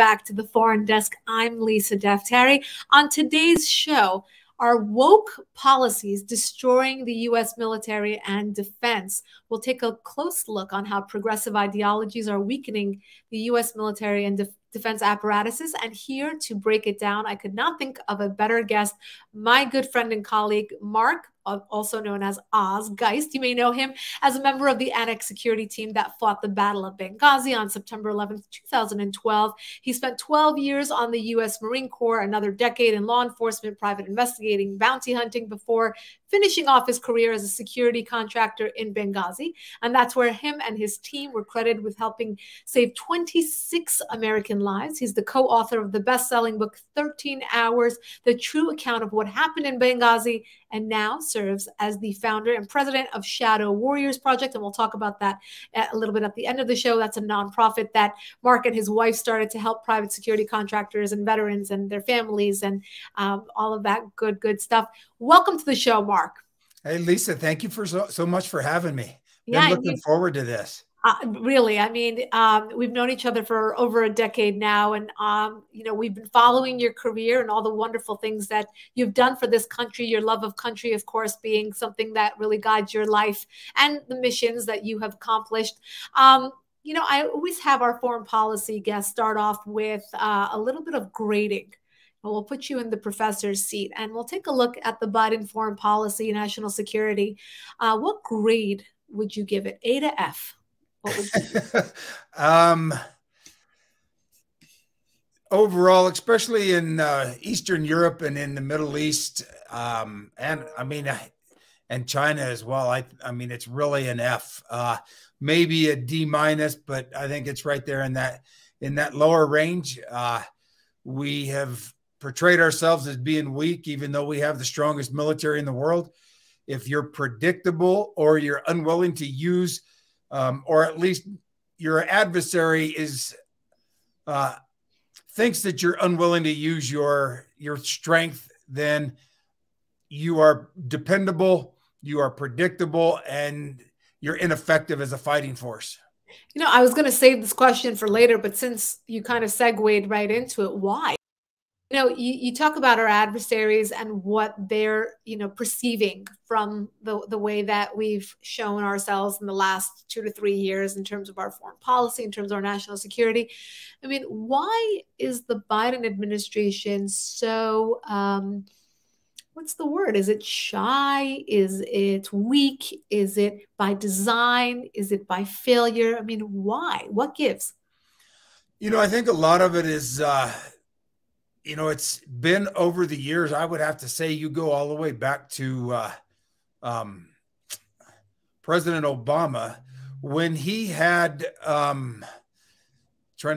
back to the Foreign Desk. I'm Lisa Deftari. On today's show, are woke policies destroying the U.S. military and defense? We'll take a close look on how progressive ideologies are weakening the U.S. military and defense apparatuses. And here to break it down, I could not think of a better guest, my good friend and colleague, Mark, also known as Oz Geist. You may know him as a member of the Annex security team that fought the Battle of Benghazi on September 11th, 2012. He spent 12 years on the U.S. Marine Corps, another decade in law enforcement, private investigating, bounty hunting, before finishing off his career as a security contractor in Benghazi. And that's where him and his team were credited with helping save 26 American lives. He's the co-author of the best-selling book, 13 Hours, The True Account of What Happened in Benghazi, and now serves as the founder and president of Shadow Warriors Project. And we'll talk about that a little bit at the end of the show. That's a nonprofit that Mark and his wife started to help private security contractors and veterans and their families and all of that good stuff. Welcome to the show, Mark. Hey, Lisa, thank you for so much for having me. Been looking forward to this. Really, I mean, we've known each other for over a decade now, and you know, we've been following your career and all the wonderful things that you've done for this country. Your love of country, of course, being something that really guides your life and the missions that you have accomplished. You know, I always have our foreign policy guests start off with a little bit of grading. We'll put you in the professor's seat, and we'll take a look at the Biden foreign policy, national security. What grade would you give it? A to F? What would you overall, especially in Eastern Europe and in the Middle East, and I mean, and China as well. I mean, it's really an F, maybe a D minus, but I think it's right there in that lower range. We have portrayed ourselves as being weak, even though we have the strongest military in the world. If you're predictable or you're unwilling to use, or at least your adversary is thinks that you're unwilling to use your strength, then you are dependable, you are predictable, and you're ineffective as a fighting force. You know, I was going to save this question for later, but since you kind of segued right into it, why? You know, you talk about our adversaries and what they're, you know, perceiving from the way that we've shown ourselves in the last 2 to 3 years in terms of our foreign policy, in terms of our national security. I mean, why is the Biden administration so, what's the word? Is it shy? Is it weak? Is it by design? Is it by failure? I mean, why? What gives? You know, I think a lot of it is, you know, it's been over the years. I would have to say you go all the way back to President Obama when he had, trying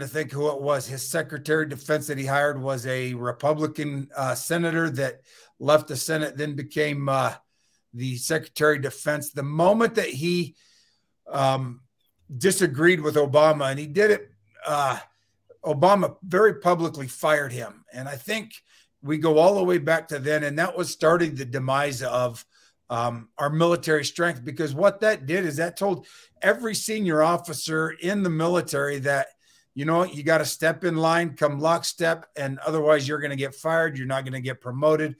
to think who it was, his Secretary of Defense that he hired was a Republican senator that left the Senate, then became the Secretary of Defense. The moment that he disagreed with Obama, and he did it, Obama very publicly fired him. And I think we go all the way back to then, and that was starting the demise of our military strength, because what that did is that told every senior officer in the military that, you know, you got to step in line, come lockstep, and otherwise you're going to get fired. You're not going to get promoted.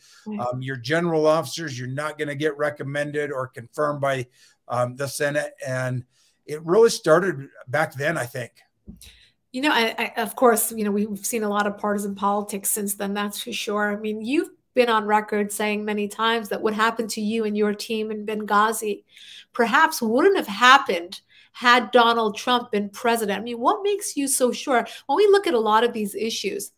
Your general officers, you're not going to get recommended or confirmed by the Senate. And it really started back then, I think. You know, I of course, you know, we've seen a lot of partisan politics since then, that's for sure. I mean, you've been on record saying many times that what happened to you and your team in Benghazi perhaps wouldn't have happened had Donald Trump been president. I mean, what makes you so sure? When we look at a lot of these issues,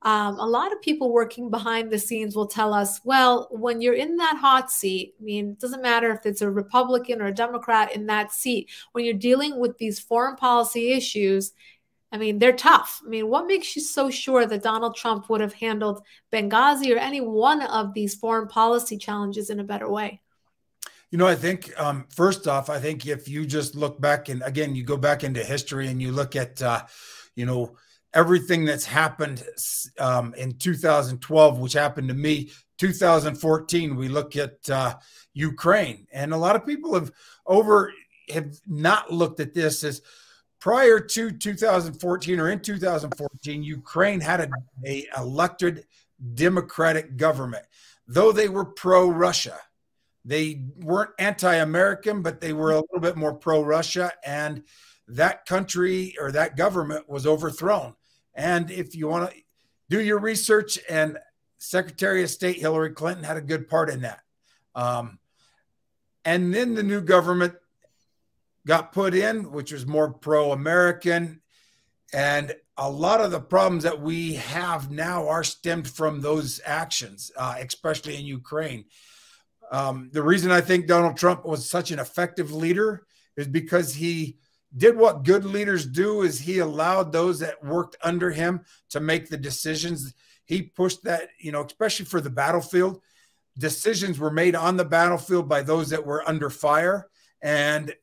a lot of people working behind the scenes will tell us, well, when you're in that hot seat, I mean, it doesn't matter if it's a Republican or a Democrat in that seat, when you're dealing with these foreign policy issues, I mean, they're tough. I mean, what makes you so sure that Donald Trump would have handled Benghazi or any one of these foreign policy challenges in a better way? You know, I think, first off, I think if you just look back and again, you go back into history and you look at, you know, everything that's happened in 2012, which happened to me, 2014, we look at Ukraine. And a lot of people have not looked at this as prior to 2014 or in 2014, Ukraine had a elected democratic government, though they were pro-Russia. They weren't anti-American, but they were a little bit more pro-Russia, and that country or that government was overthrown. And if you want to do your research, and Secretary of State Hillary Clinton had a good part in that. And then the new government got put in, which was more pro-American. And a lot of the problems that we have now are stemmed from those actions, especially in Ukraine. The reason I think Donald Trump was such an effective leader is because he did what good leaders do, is he allowed those that worked under him to make the decisions. He pushed that, you know, especially for the battlefield. Decisions were made on the battlefield by those that were under fire. And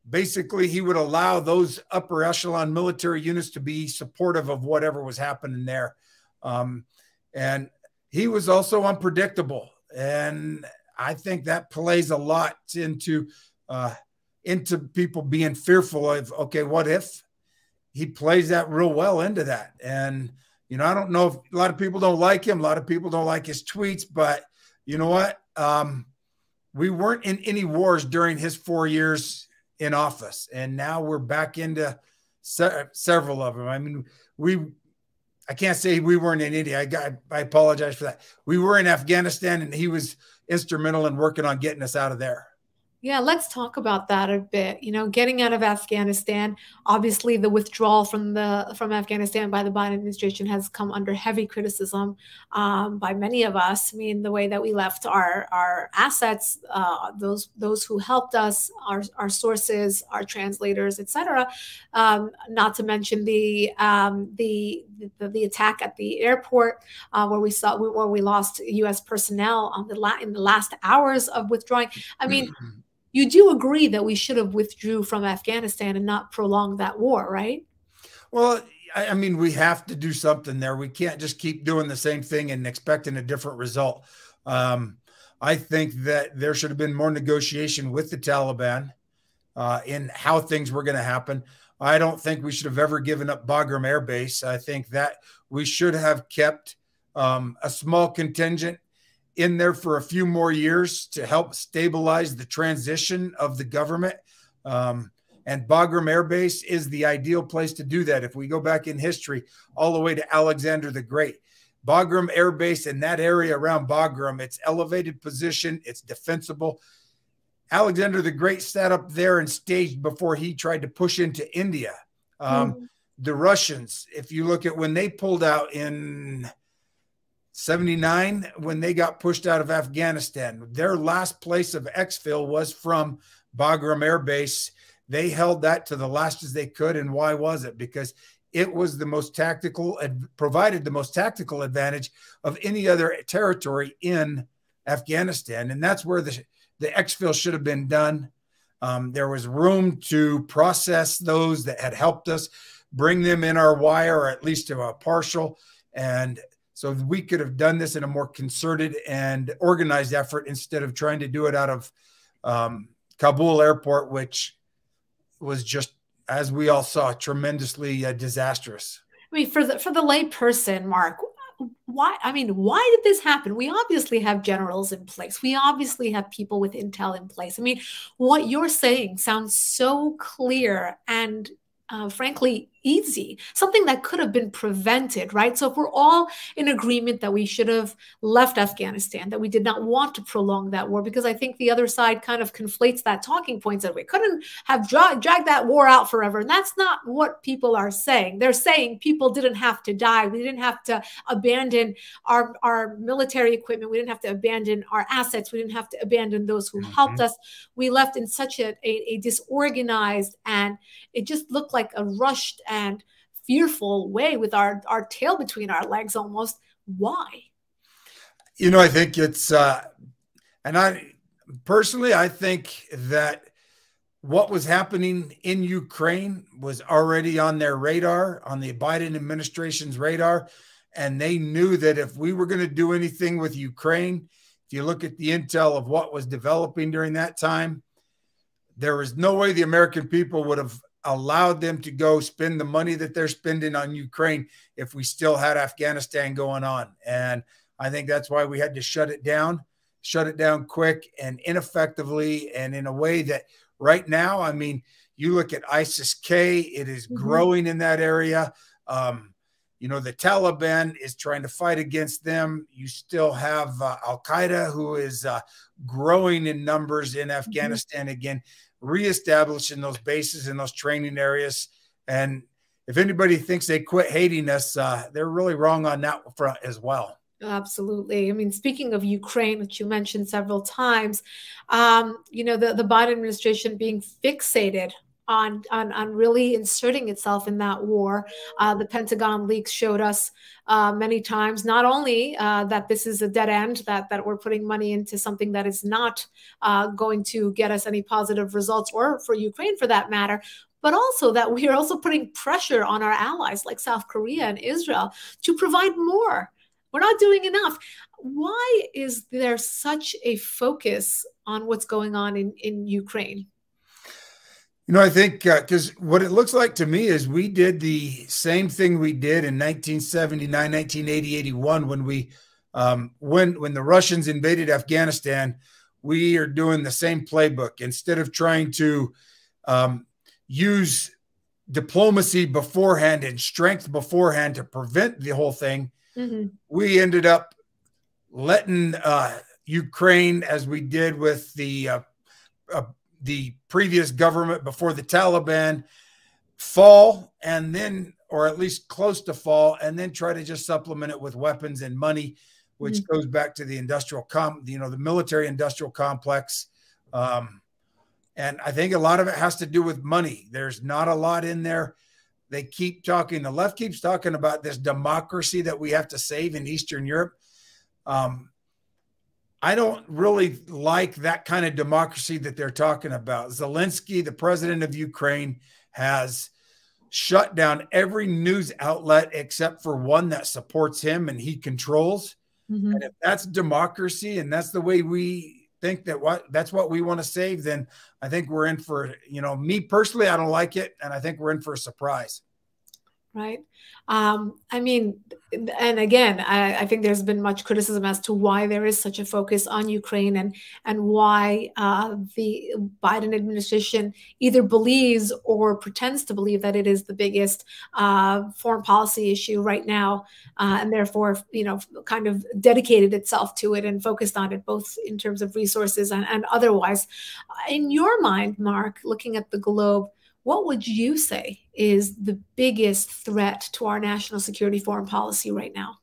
basically he would allow those upper echelon military units to be supportive of whatever was happening there. And he was also unpredictable. And I think that plays a lot into people being fearful of, okay, what if? He plays that real well into that. And, you know, I don't know if a lot of people don't like him. A lot of people don't like his tweets, but you know what? We weren't in any wars during his 4 years in office. And now we're back into several of them. I mean, I can't say we weren't in India. I apologize for that. We were in Afghanistan, and he was instrumental in working on getting us out of there. Yeah, let's talk about that a bit. You know, getting out of Afghanistan, obviously the withdrawal from Afghanistan by the Biden administration has come under heavy criticism by many of us. I mean, the way that we left our assets, those who helped us, our sources, our translators, etc. Not to mention the attack at the airport where we lost U.S. personnel in the last hours of withdrawing. I mean. You do agree that we should have withdrew from Afghanistan and not prolonged that war, right? Well, I mean, we have to do something there. We can't just keep doing the same thing and expecting a different result. I think that there should have been more negotiation with the Taliban in how things were going to happen. I don't think we should have ever given up Bagram Air Base. I think that we should have kept a small contingent in there for a few more years to help stabilize the transition of the government. And Bagram Air Base is the ideal place to do that. If we go back in history, all the way to Alexander the Great, Bagram Air Base in that area around Bagram, it's elevated position, it's defensible. Alexander the Great sat up there and staged before he tried to push into India. The Russians, if you look at when they pulled out in 79, when they got pushed out of Afghanistan, their last place of exfil was from Bagram Air Base. They held that to the last as they could. And why was it? Because it was the most tactical, provided the most tactical advantage of any other territory in Afghanistan. And that's where the exfil should have been done. There was room to process those that had helped us, bring them in our wire, or at least to a partial. And so we could have done this in a more concerted and organized effort instead of trying to do it out of Kabul airport, which was just, as we all saw, tremendously disastrous. I mean, for the lay person, Mark, why did this happen? We obviously have generals in place. We obviously have people with intel in place. I mean, what you're saying sounds so clear and frankly, easy, something that could have been prevented, right? So if we're all in agreement that we should have left Afghanistan, that we did not want to prolong that war, because I think the other side kind of conflates that talking points that we couldn't have dragged that war out forever. And that's not what people are saying. They're saying people didn't have to die. We didn't have to abandon our military equipment. We didn't have to abandon our assets. We didn't have to abandon those who helped us. We left in such a disorganized, and it just looked like a rushed and fearful way with our tail between our legs almost. Why? You know, I think it's, and I personally, I think that what was happening in Ukraine was already on their radar, on the Biden administration's radar. And they knew that if we were going to do anything with Ukraine, if you look at the intel of what was developing during that time, there was no way the American people would have allowed them to go spend the money that they're spending on Ukraine if we still had Afghanistan going on. And I think that's why we had to shut it down quick and ineffectively, and in a way that right now, I mean, you look at ISIS-K, it is growing in that area. You know, the Taliban is trying to fight against them. You still have Al-Qaeda, who is growing in numbers in Afghanistan again, reestablishing those bases and those training areas. And if anybody thinks they quit hating us, they're really wrong on that front as well. Absolutely. I mean, speaking of Ukraine, which you mentioned several times, you know, the Biden administration being fixated on really inserting itself in that war. The Pentagon leaks showed us many times, not only that this is a dead end, that we're putting money into something that is not going to get us any positive results, or for Ukraine for that matter, but also that we are also putting pressure on our allies like South Korea and Israel to provide more. We're not doing enough. Why is there such a focus on what's going on in Ukraine? You know, I think because what it looks like to me is we did the same thing we did in 1979, 1980, 81 when we when the Russians invaded Afghanistan. We are doing the same playbook. Instead of trying to use diplomacy beforehand and strength beforehand to prevent the whole thing, we ended up letting Ukraine, as we did with the previous government before the Taliban, fall, and then, or at least close to fall, and then try to just supplement it with weapons and money, which goes back to the industrial the military industrial complex. And I think a lot of it has to do with money. There's not a lot in there. They keep talking, the left keeps talking about this democracy that we have to save in Eastern Europe. I don't really like that kind of democracy that they're talking about. Zelensky, the president of Ukraine, has shut down every news outlet except for one that supports him and he controls. And if that's democracy and that's the way we think that's what we want to save, then I think we're in for, you know, me personally, I don't like it. And I think we're in for a surprise. Right. I mean, and again, I think there's been much criticism as to why there is such a focus on Ukraine and why the Biden administration either believes or pretends to believe that it is the biggest foreign policy issue right now, and therefore, you know, kind of dedicated itself to it and focused on it, both in terms of resources and otherwise. In your mind, Mark, looking at the globe, what would you say is the biggest threat to our national security foreign policy right now?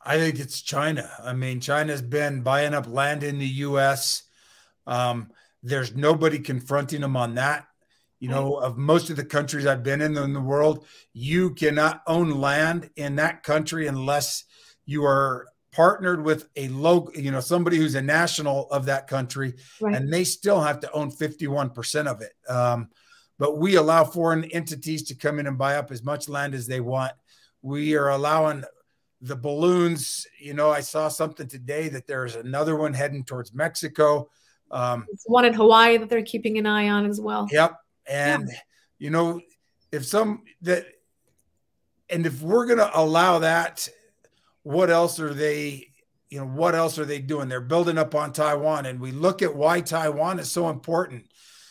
I think it's China. I mean, China's been buying up land in the U.S. There's nobody confronting them on that. You know, of most of the countries I've been in the world, you cannot own land in that country unless you are partnered with a local, you know, somebody who's a national of that country, and they still have to own 51% of it. But we allow foreign entities to come in and buy up as much land as they want. We are allowing the balloons. You know, I saw something today that there's another one heading towards Mexico. It's one in Hawaii that they're keeping an eye on as well. Yep. And, you know, if we're going to allow that, what else are they, you know, what else are they doing? They're building up on Taiwan. And we look at why Taiwan is so important.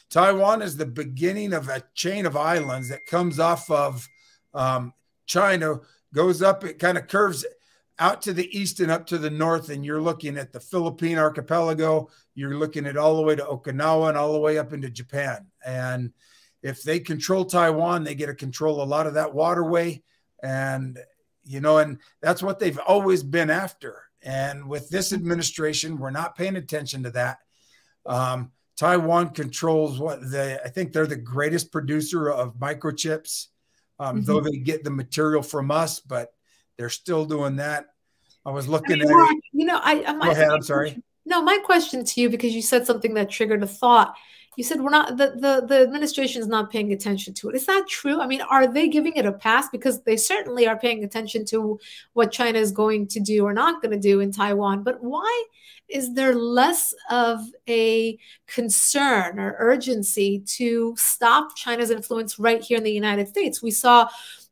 Taiwan is the beginning of a chain of islands that comes off of China, goes up, it kind of curves out to the east and up to the north, and you're looking at the Philippine archipelago, you're looking at all the way to Okinawa and all the way up into Japan. And if they control Taiwan, they get to control a lot of that waterway. And, you know, and that's what they've always been after. And with this administration, we're not paying attention to that. Taiwan controls I think they're the greatest producer of microchips, though they get the material from us, but they're still doing that. I was looking at it. You know, Go ahead, I'm sorry. No, my question to you, because you said something that triggered a thought. You said we're not the administration is not paying attention to it. Is that true? I mean, are they giving it a pass? Because they certainly are paying attention to what China is going to do or not going to do in Taiwan. But why is there less of a concern or urgency to stop China's influence right here in the United States? We saw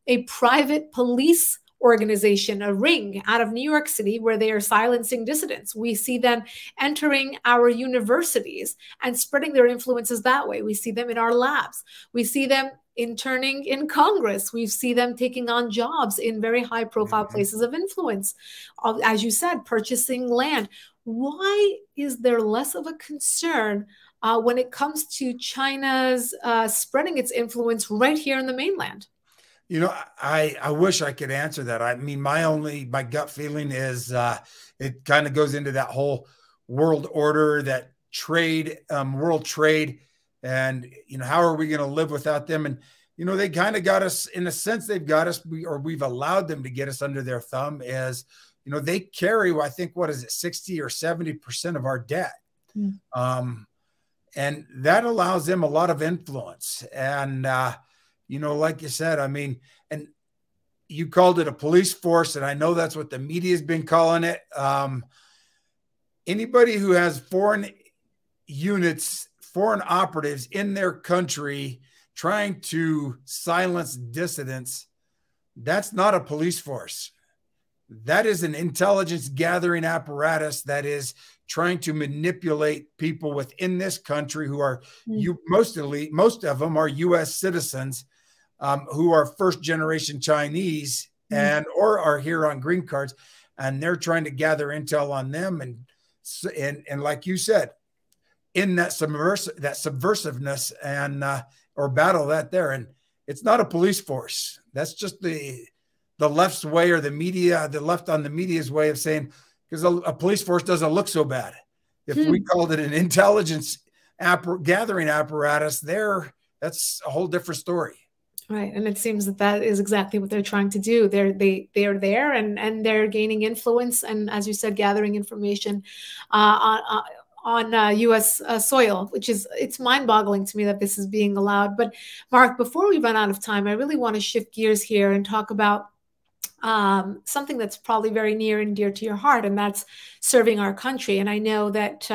a private police organization, a ring out of New York City, where they are silencing dissidents. We see them entering our universities and spreading their influences that way. We see them in our labs. We see them interning in Congress. We see them taking on jobs in very high profile places of influence. As you said, purchasing land. Why is there less of a concern when it comes to China's spreading its influence right here in the mainland? You know, I wish I could answer that. I mean, my gut feeling is it kind of goes into that whole world order, that trade, world trade, and how are we going to live without them? And they kind of got us, in a sense. They've got us, or we've allowed them to get us under their thumb. As they carry, I think, what is it, 60 or 70% of our debt, and that allows them a lot of influence. And like you said, I mean, and you called it a police force, and I know that's what the media has been calling it. Anybody who has foreign units, foreign operatives in their country trying to silence dissidents, that's not a police force. That is an intelligence gathering apparatus that is trying to manipulate people within this country who are most of them are U.S. citizens, who are first generation Chinese and or are here on green cards, and they're trying to gather intel on them, and like you said, in that subversiveness and or battle that there. And it's not a police force. That's just the left's way, or the media, the left on the media's way of saying, because a police force doesn't look so bad. If we called it an intelligence gathering apparatus, that's a whole different story. Right. And it seems that is exactly what they're trying to do. They are there and they're gaining influence. And as you said, gathering information on U.S. soil, it's mind-boggling to me that this is being allowed. But Mark, before we run out of time, I really want to shift gears here and talk about something that's probably very near and dear to your heart, and that's serving our country. And I know that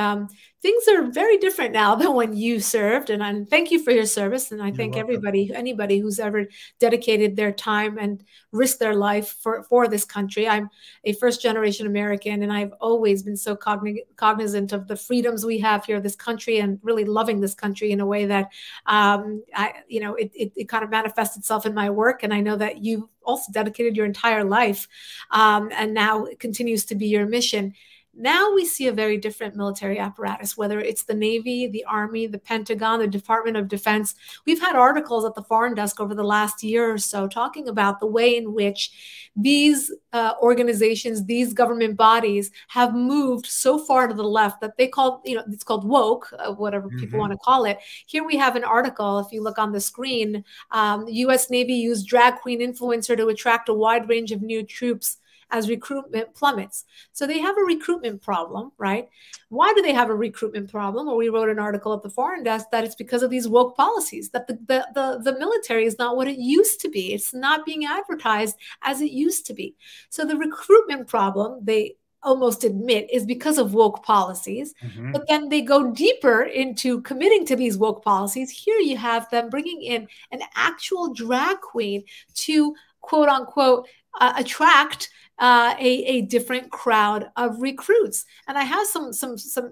things are very different now than when you served, and thank you for your service. And I thank anybody who's ever dedicated their time and risked their life for this country. I'm a first-generation American, and I've always been so cognizant of the freedoms we have here in this country, and really loving this country in a way that it kind of manifests itself in my work. And I know that you also dedicated your entire life, and now it continues to be your mission. Now we see a very different military apparatus, whether it's the Navy, the Army, the Pentagon, the Department of Defense. We've had articles at the Foreign Desk over the last year or so talking about the way in which these organizations, these government bodies have moved so far to the left that they call, it's called woke, whatever people want to call it. Here we have an article, if you look on the screen, U.S. Navy used drag queen influencer to attract a wide range of new troops as recruitment plummets. So they have a recruitment problem, right? Why do they have a recruitment problem? Well, we wrote an article at the Foreign Desk that it's because of these woke policies, that the military is not what it used to be. It's not being advertised as it used to be. So the recruitment problem, they almost admit, is because of woke policies. But then they go deeper into committing to these woke policies. Here you have them bringing in an actual drag queen to, quote unquote, attract a different crowd of recruits. And I have some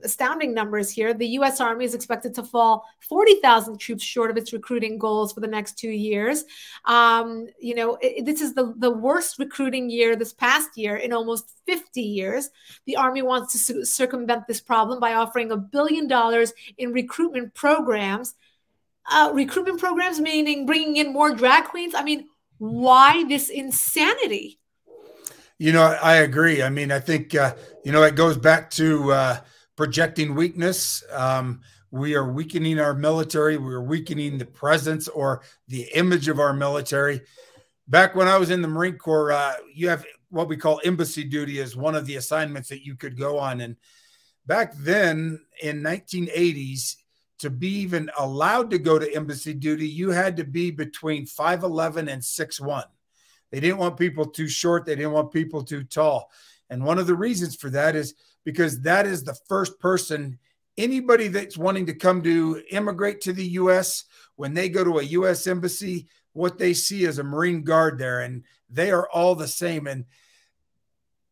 astounding numbers here. The U.S. Army is expected to fall 40,000 troops short of its recruiting goals for the next 2 years. This is the worst recruiting year this past year in almost 50 years. The Army wants to circumvent this problem by offering $1 billion in recruitment programs. Recruitment programs meaning bringing in more drag queens. I mean, why this insanity? I agree. I mean, I think, it goes back to projecting weakness. We are weakening our military. We are weakening the presence or the image of our military. Back when I was in the Marine Corps, you have what we call embassy duty as one of the assignments that you could go on. And back then in 1980s, to be even allowed to go to embassy duty, you had to be between 5'11" and 6'1". They didn't want people too short. They didn't want people too tall. And one of the reasons for that is because that is the first person, anybody that's wanting to come to immigrate to the U.S., when they go to a U.S. embassy, what they see is a Marine Guard there, and they are all the same. And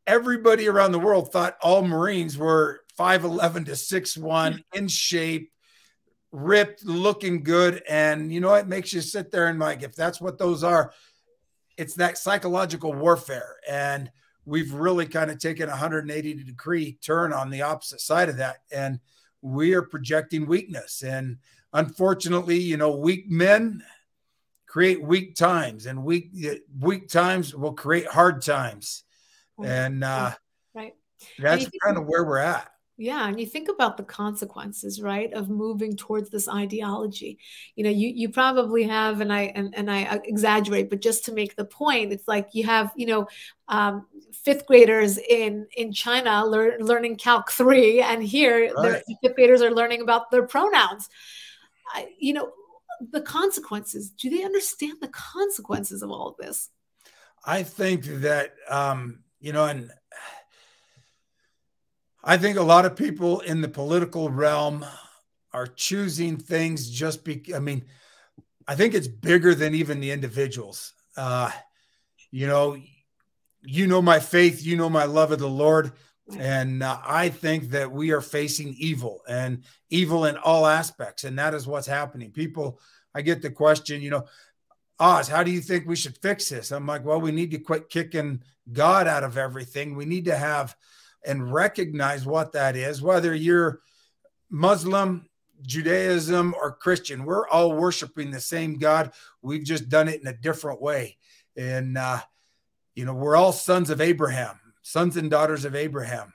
everybody around the world thought all Marines were 5'11" to 6'1", in shape, ripped, looking good. And you know, it makes you sit there and like, if that's what those are, it's that psychological warfare. And we've really kind of taken a 180-degree turn on the opposite side of that. And we are projecting weakness. And unfortunately, you know, weak men create weak times, and weak times will create hard times. And right. That's kind of where we're at. Yeah. And you think about the consequences, right, of moving towards this ideology. You know, you probably have, and I exaggerate, but just to make the point, it's like you have, you know, fifth graders in China learning Calc 3, and here the fifth graders are learning about their pronouns. You know, the consequences. Do they understand the consequences of all of this? I think that, you know, and I think a lot of people in the political realm are choosing things just because, I mean, I think it's bigger than even the individuals. You know my faith, you know my love of the Lord. And I think that we are facing evil, and evil in all aspects. And that is what's happening. People, I get the question, you know, Oz, how do you think we should fix this? I'm like, well, we need to quit kicking God out of everything. We need to have and recognize what that is, whether you're Muslim, Judaism, or Christian. We're all worshiping the same God. We've just done it in a different way. And, you know, we're all sons of Abraham, sons and daughters of Abraham.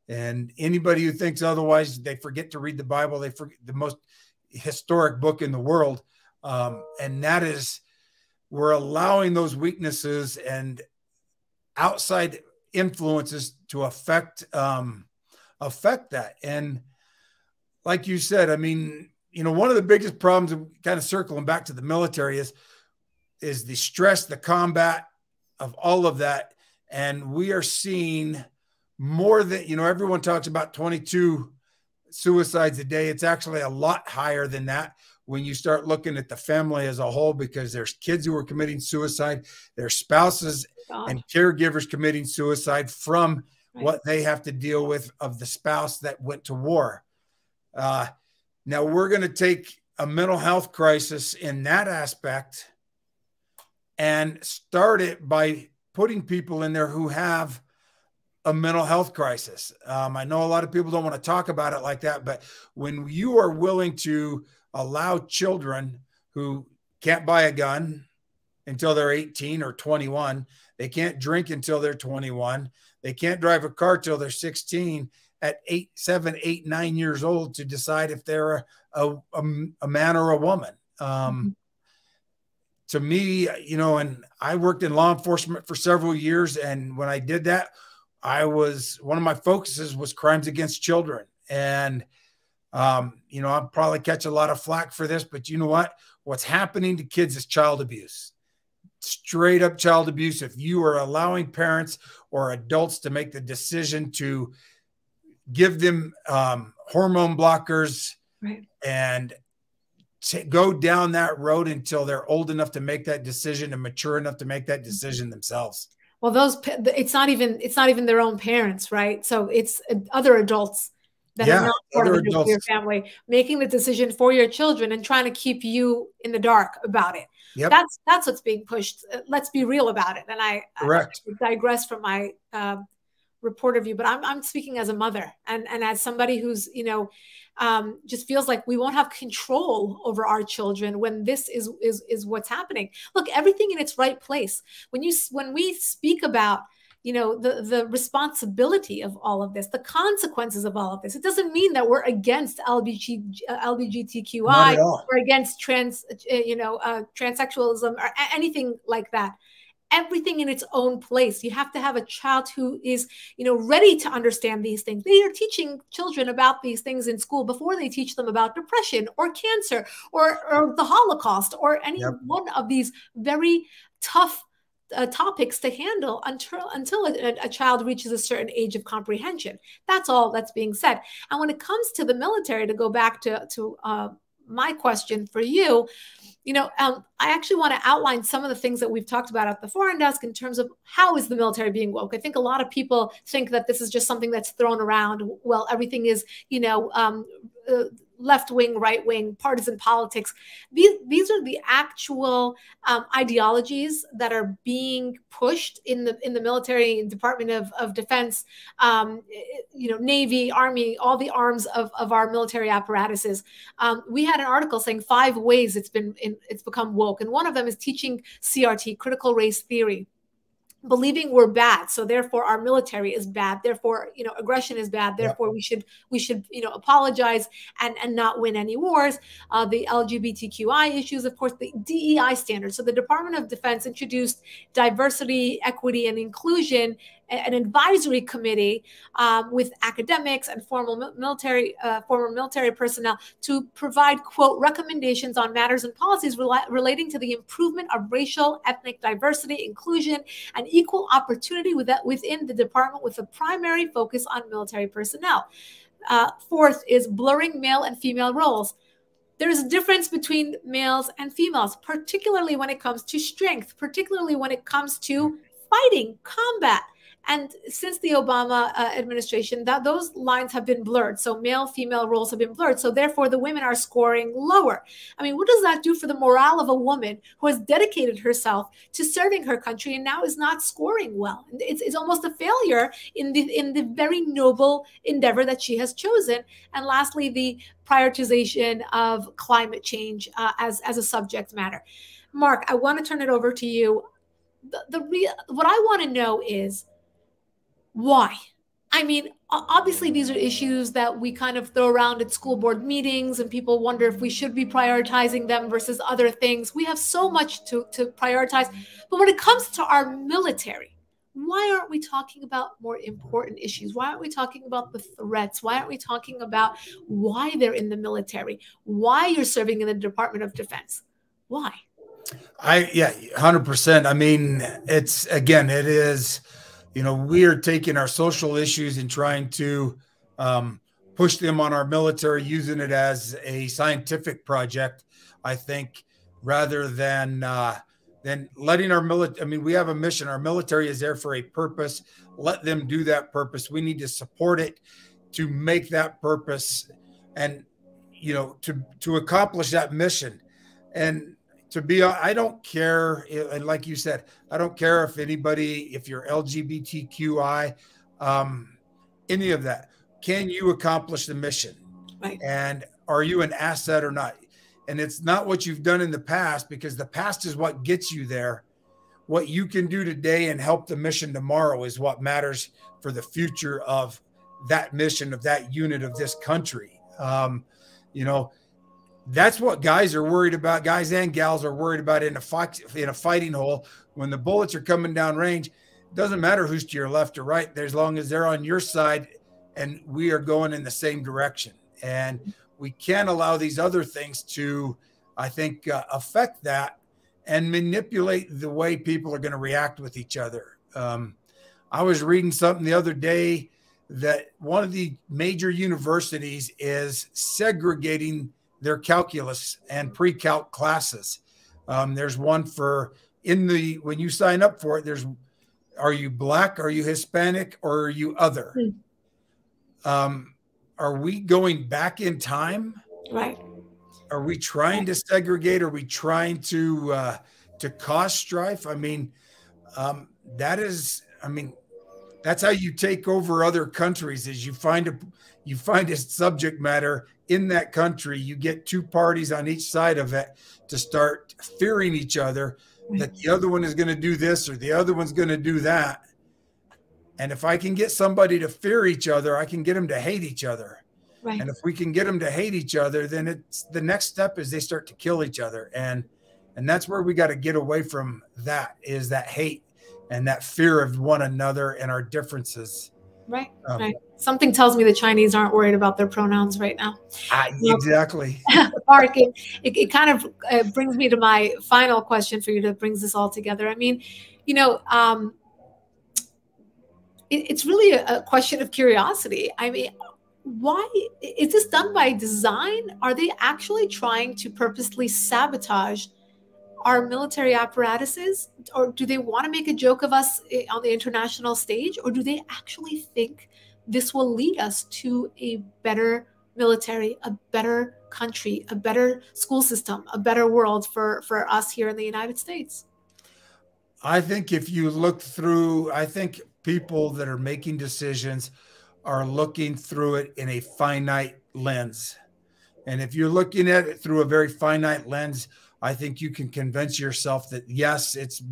And anybody who thinks otherwise, they forget to read the Bible. They forget the most historic book in the world. And that is, we're allowing those weaknesses and outside influences to affect that. And like you said, I mean, you know, one of the biggest problems, kind of circling back to the military, is the stress, the combat of all of that. And we are seeing more than, you know, everyone talks about 22 suicides a day. It's actually a lot higher than that when you start looking at the family as a whole, because there's kids who are committing suicide, there's spouses and caregivers committing suicide from what they have to deal with of the spouse that went to war. Now we're going to take a mental health crisis in that aspect and start it by putting people in there who have a mental health crisis. I know a lot of people don't want to talk about it like that, but when you are willing to allow children who can't buy a gun until they're 18 or 21, they can't drink until they're 21, they can't drive a car till they're 16, at 7, 8, 9 years old to decide if they're a man or a woman. To me, you know, and I worked in law enforcement for several years. And when I did that, one of my focuses was crimes against children. And, you know, I'll probably catch a lot of flack for this, but you know what? What's happening to kids is child abuse. Straight up child abuse. If you are allowing parents or adults to make the decision to give them hormone blockers and go down that road until they're old enough to make that decision and mature enough to make that decision themselves. Well, it's not even their own parents, right? So it's other adults that are not part of the nuclear family making the decision for your children and trying to keep you in the dark about it. That's what's being pushed. Let's be real about it. And I digress from my reporter view, but I'm speaking as a mother and as somebody who's, you know, just feels like we won't have control over our children when this is what's happening. Look, everything in its right place. When we speak about, you know, the responsibility of all of this, the consequences of all of this, it doesn't mean that we're against LGBTQI or against transsexualism or anything like that. everything in its own place. You have to have a child who is, ready to understand these things. They are teaching children about these things in school before they teach them about depression or cancer or the Holocaust or any one of these very tough topics to handle until a child reaches a certain age of comprehension. That's all that's being said. And when it comes to the military, to go back to my question for you, I actually want to outline some of the things that we've talked about at the Foreign Desk in terms of how is the military being woke. I think a lot of people think that this is just something that's thrown around. Well, everything is, left wing, right wing, partisan politics. These are the actual ideologies that are being pushed in the military, Department of Defense, Navy, Army, all the arms of our military apparatuses. We had an article saying 5 ways it's become woke, and one of them is teaching CRT, critical race theory, believing we're bad, so therefore our military is bad, therefore aggression is bad, therefore we should apologize and not win any wars. The LGBTQI issues, of course, the DEI standards. So the Department of Defense introduced diversity, equity, and inclusion, an advisory committee with academics and former military personnel to provide, quote, recommendations on matters and policies relating to the improvement of racial, ethnic diversity, inclusion, and equal opportunity within the department, with a primary focus on military personnel. 4th is blurring male and female roles. There's a difference between males and females, particularly when it comes to strength, particularly when it comes to fighting, combat. And since the Obama administration, those lines have been blurred. So male-female roles have been blurred. So therefore, the women are scoring lower. I mean, what does that do for the morale of a woman who has dedicated herself to serving her country and now is not scoring well? It's almost a failure in the very noble endeavor that she has chosen. And lastly, the prioritization of climate change as a subject matter. Mark, I want to turn it over to you. What I want to know is, why? I mean, obviously, these are issues that we kind of throw around at school board meetings, and people wonder if we should be prioritizing them versus other things. We have so much to prioritize. But when it comes to our military, why aren't we talking about more important issues? Why aren't we talking about the threats? Why aren't we talking about why they're in the military? Why you're serving in the Department of Defense? Why? 100%. I mean, it is. We are taking our social issues and trying to push them on our military, using it as a scientific project, I think, rather than letting our military. I mean, we have a mission. Our military is there for a purpose. Let them do that purpose. We need to support it to make that purpose and, to accomplish that mission. And I don't care. And like you said, I don't care if you're LGBTQI, any of that. Can you accomplish the mission? Right. And are you an asset or not? And it's not what you've done in the past, because the past is what gets you there. What you can do today and help the mission tomorrow is what matters for the future of that mission, of that unit, of this country. That's what guys are worried about. Guys and gals are worried about in a fighting hole. When the bullets are coming down range, it doesn't matter who's to your left or right, as long as they're on your side and we are going in the same direction. And we can't allow these other things to, I think, affect that and manipulate the way people are going to react with each other. I was reading something the other day that one of the major universities is segregating their calculus and pre-calc classes. There's one when you sign up for it, are you Black, are you Hispanic, or are you other? Are we going back in time? Right. Are we trying to segregate? Are we trying to cause strife? I mean, that's how you take over other countries, is you find a subject matter in that country, you get 2 parties on each side of it to start fearing each other, that the other one is going to do this or the other one's going to do that. And if I can get somebody to fear each other, I can get them to hate each other. Right. And if we can get them to hate each other, then the next step is they start to kill each other. And And that's where we got to get away from that, is that hate and that fear of one another and our differences. Right. Right. Something tells me the Chinese aren't worried about their pronouns right now. Exactly. Mark, it kind of brings me to my final question for you that brings this all together. I mean, you know, it's really a question of curiosity. I mean, why is this done by design? Are they actually trying to purposely sabotage our military apparatuses? Or do they want to make a joke of us on the international stage? Or do they actually think this will lead us to a better military, a better country, a better school system, a better world for us here in the United States? I think if you look through, I think people that are making decisions are looking through it in a finite lens. And if you're looking at it through a very finite lens, I think you can convince yourself that, yes, it's,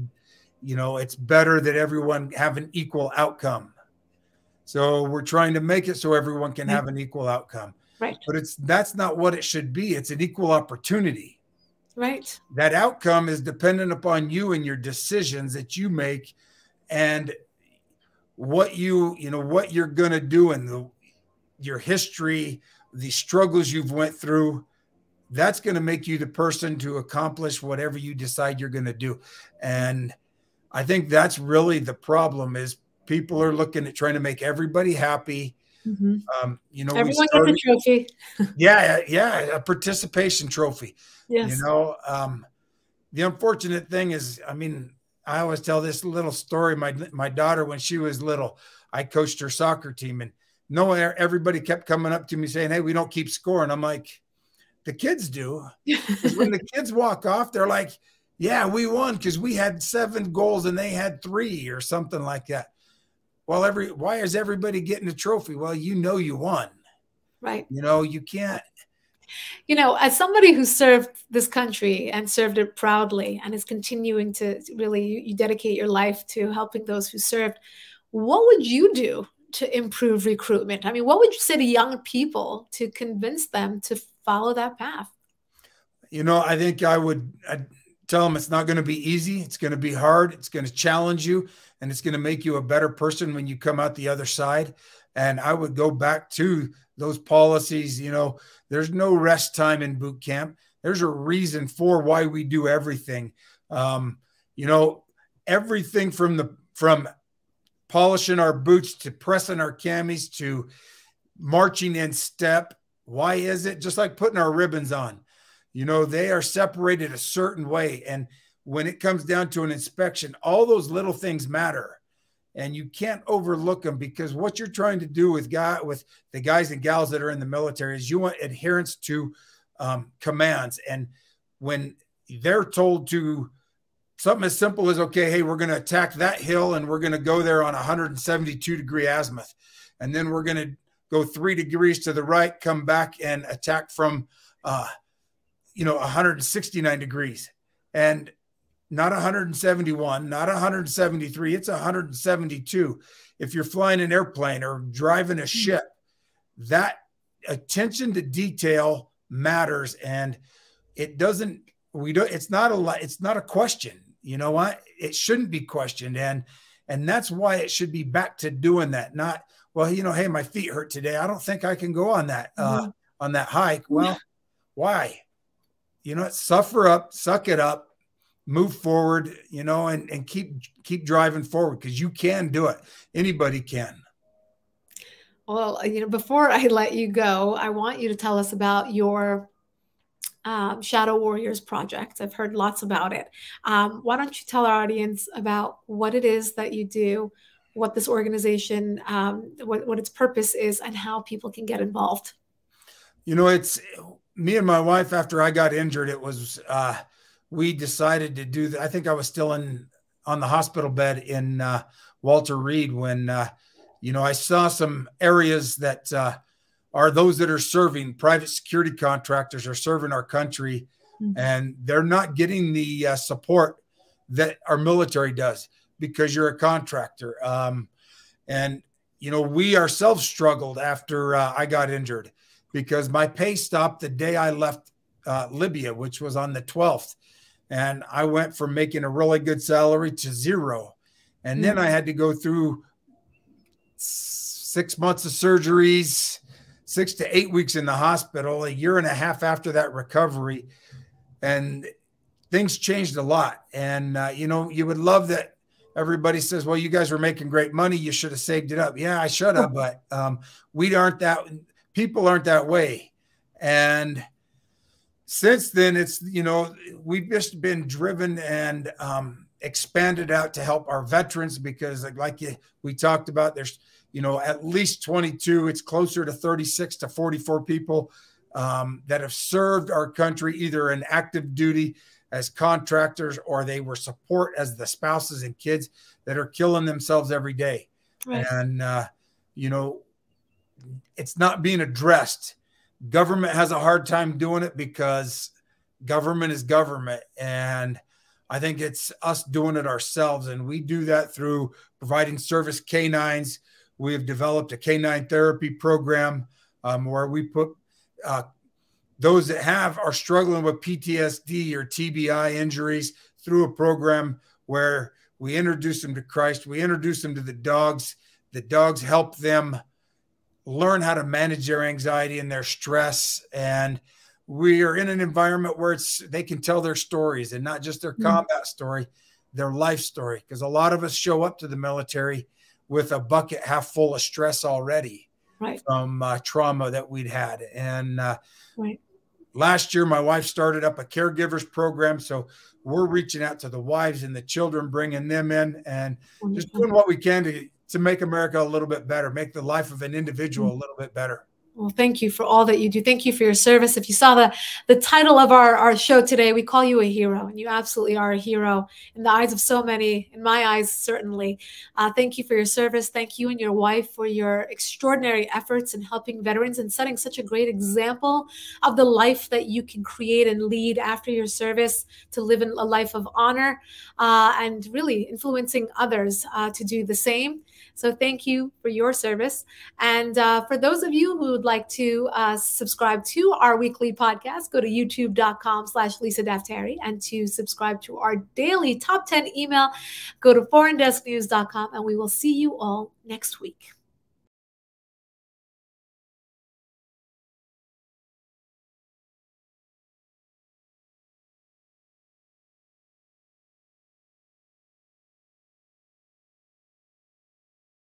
you know, it's better that everyone have an equal outcome. So we're trying to make it so everyone can have an equal outcome. Right. But that's not what it should be. It's an equal opportunity. Right. That outcome is dependent upon you and your decisions that you make, and what what you're going to do, and your history, the struggles you've went through. That's going to make you the person to accomplish whatever you decide you're going to do. And I think that's really the problem, is people are looking at trying to make everybody happy. Mm-hmm. Everyone gets a trophy. yeah, a participation trophy. Yes. The unfortunate thing is, I mean, I always tell this little story. My daughter, when she was little, I coached her soccer team, and everybody kept coming up to me saying, "Hey, we don't keep score." And I'm like, the kids do. Because when the kids walk off, they're like, "Yeah, we won because we had 7 goals and they had 3," or something like that. Well, why is everybody getting a trophy? Well, you won. Right. You can't. As somebody who served this country and served it proudly and is continuing to really, you dedicate your life to helping those who served, what would you do to improve recruitment? I mean, what would you say to young people to convince them to follow that path? I think I'd tell them it's not going to be easy. It's going to be hard. It's going to challenge you, and it's going to make you a better person when you come out the other side. And I would go back to those policies. There's no rest time in boot camp. There's a reason for why we do everything. Everything from polishing our boots to pressing our camis to marching in step. Why is it? Just like putting our ribbons on. They are separated a certain way. And when it comes down to an inspection, all those little things matter. And you can't overlook them, because what you're trying to do with the guys and gals that are in the military is you want adherence to commands. And when they're told to something as simple as, okay, hey, we're going to attack that hill and we're going to go there on 172-degree azimuth. And then we're going to go 3 degrees to the right, come back and attack from, 169 degrees. And not 171, not 173, it's 172. If you're flying an airplane or driving a ship, that attention to detail matters. And it's not a question. You know what? It shouldn't be questioned. And that's why it should be back to doing that. Not, well, hey, my feet hurt today. I don't think I can go on that, on that hike. Well, why? Suffer up, suck it up, move forward, and keep driving forward, because you can do it. Anybody can. Well, before I let you go, I want you to tell us about your Shadow Warriors project. I've heard lots about it. Why don't you tell our audience about what it is that you do, what this organization, what its purpose is, and how people can get involved? It's me and my wife, after I got injured, it was, we decided to do that. I think I was still on the hospital bed in Walter Reed when, I saw some areas that are those that are serving, private security contractors are serving our country, and they're not getting the support that our military does, because you're a contractor. We ourselves struggled after I got injured, because my pay stopped the day I left Libya, which was on the 12th. And I went from making a really good salary to zero. And then I had to go through 6 months of surgeries, 6 to 8 weeks in the hospital, a year and a half after that recovery. And things changed a lot. And, you know, you would love that everybody says, well, you guys were making great money. You should have saved it up. Yeah, I should have, but people aren't that way. And since then, it's, you know, we've just been driven and expanded out to help our veterans, because like we talked about, there's, you know, at least 22, it's closer to 36 to 44 people that have served our country either in active duty as contractors, or they were support as the spouses and kids that are killing themselves every day. Right. And, you know, it's not being addressed. Government has a hard time doing it because government is government. And I think it's us doing it ourselves. And we do that through providing service canines. We have developed a canine therapy program where we put those that are struggling with PTSD or TBI injuries through a program where we introduce them to Christ. We introduce them to the dogs. The dogs help them learn how to manage their anxiety and their stress. And we are in an environment where they can tell their stories, and not just their combat story, their life story. Because a lot of us show up to the military with a bucket half full of stress already, right, from trauma that we'd had. And right. Last year, my wife started up a caregivers program. So we're reaching out to the wives and the children, bringing them in, and just doing what we can to make America a little bit better, make the life of an individual a little bit better. Well, thank you for all that you do. Thank you for your service. If you saw the title of our show today, we call you a hero, and you absolutely are a hero in the eyes of so many, in my eyes, certainly. Thank you for your service. Thank you and your wife for your extraordinary efforts in helping veterans and setting such a great example of the life that you can create and lead after your service, to live in a life of honor and really influencing others to do the same. So thank you for your service. And for those of you who would like to subscribe to our weekly podcast, go to youtube.com/LisaDaftari. And to subscribe to our daily top 10 email, go to foreigndesknews.com. And we will see you all next week.